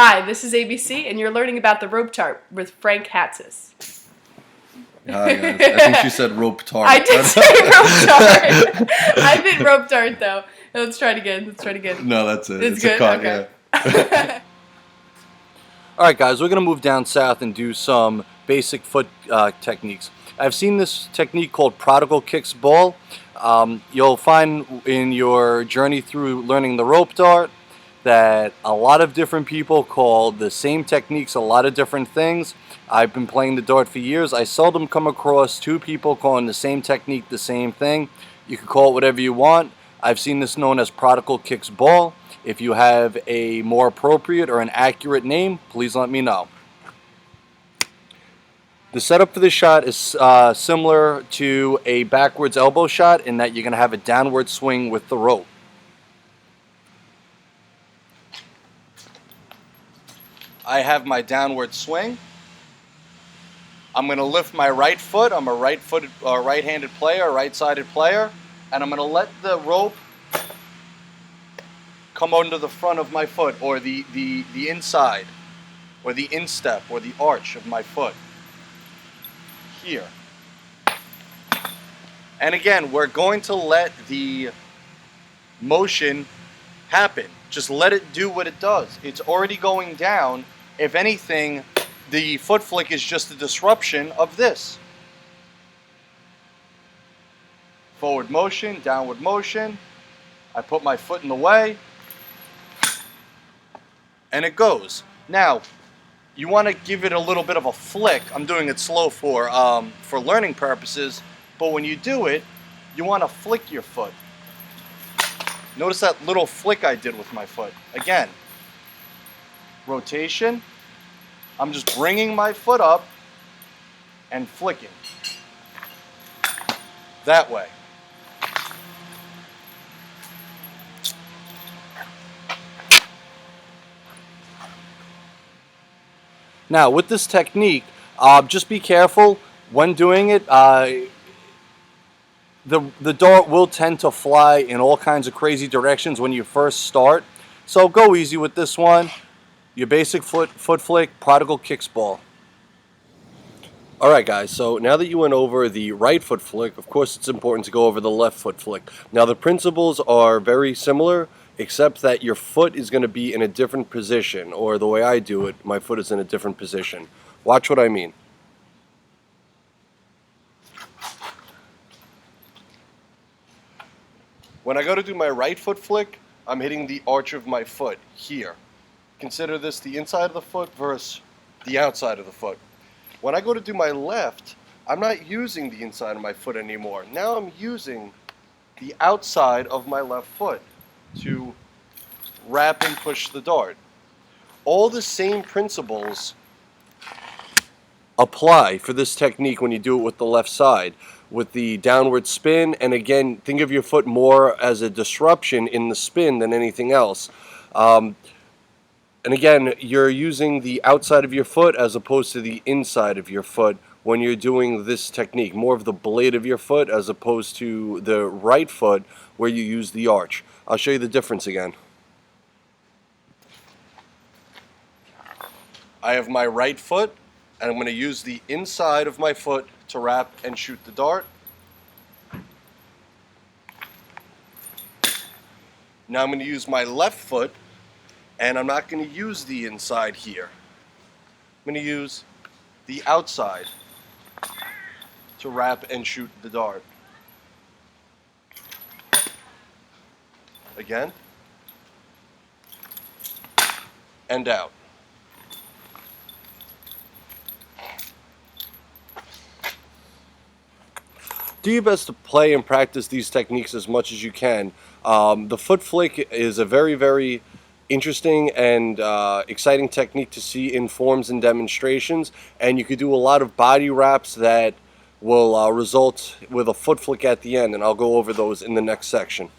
Hi, this is ABC, and you're learning about the rope tart with Frank Hatzis. Hi guys. I think she said rope tart. I did say rope tart. I meant rope tart though. Let's try it again. No, that's it. It's a good? cut, Okay. yeah. Alright guys, we're going to move down south and do some basic foot techniques. I've seen this technique called Prodigal kicks ball. You'll find in your journey through learning the rope dart that a lot of different people call the same techniques a lot of different things. I've been playing the dart for years. I seldom come across two people calling the same technique the same thing. You can call it whatever you want. I've seen this known as Prodigal kicks ball. If you have a more appropriate or an accurate name, please let me know. The setup for this shot is similar to a backwards elbow shot in that you're going to have a downward swing with the rope. I have my downward swing. I'm going to lift my right foot. I'm a right-handed player, a right-sided player, and I'm going to let the rope come under the front of my foot, or the inside, or the instep, or the arch of my foot. Here. And again, we're going to let the motion happen. Just let it do what it does. It's already going down. If anything, the foot flick is just a disruption of this. Forward motion, downward motion. I put my foot in the way. And it goes. Now, you want to give it a little bit of a flick. I'm doing it slow for learning purposes. But when you do it, you want to flick your foot. Notice that little flick I did with my foot. Again, rotation. I'm just bringing my foot up and flicking. That way. Now, with this technique, just be careful when doing it. The dart will tend to fly in all kinds of crazy directions when you first start. So go easy with this one. Your basic foot flick, Prodigal kicks ball. Alright guys, so now that you went over the right foot flick, of course it's important to go over the left foot flick. Now the principles are very similar, except that your foot is going to be in a different position, or the way I do it, my foot is in a different position. Watch what I mean. When I go to do my right foot flick, I'm hitting the arch of my foot here. Consider this the inside of the foot versus the outside of the foot. When I go to do my left, I'm not using the inside of my foot anymore. Now I'm using the outside of my left foot to wrap and push the dart. All the same principles apply for this technique when you do it with the left side, with the downward spin. And again, think of your foot more as a disruption in the spin than anything else. And again, you're using the outside of your foot as opposed to the inside of your foot when you're doing this technique. More of the blade of your foot as opposed to the right foot where you use the arch. I'll show you the difference again. I have my right foot, and I'm going to use the inside of my foot to wrap and shoot the dart. Now I'm going to use my left foot, and I'm not going to use the inside here. I'm going to use the outside to wrap and shoot the dart. Again. And out. Do your best to play and practice these techniques as much as you can. The foot flick is a very, very interesting and exciting technique to see in forms and demonstrations, and you could do a lot of body wraps that will result with a foot flick at the end, and I'll go over those in the next section.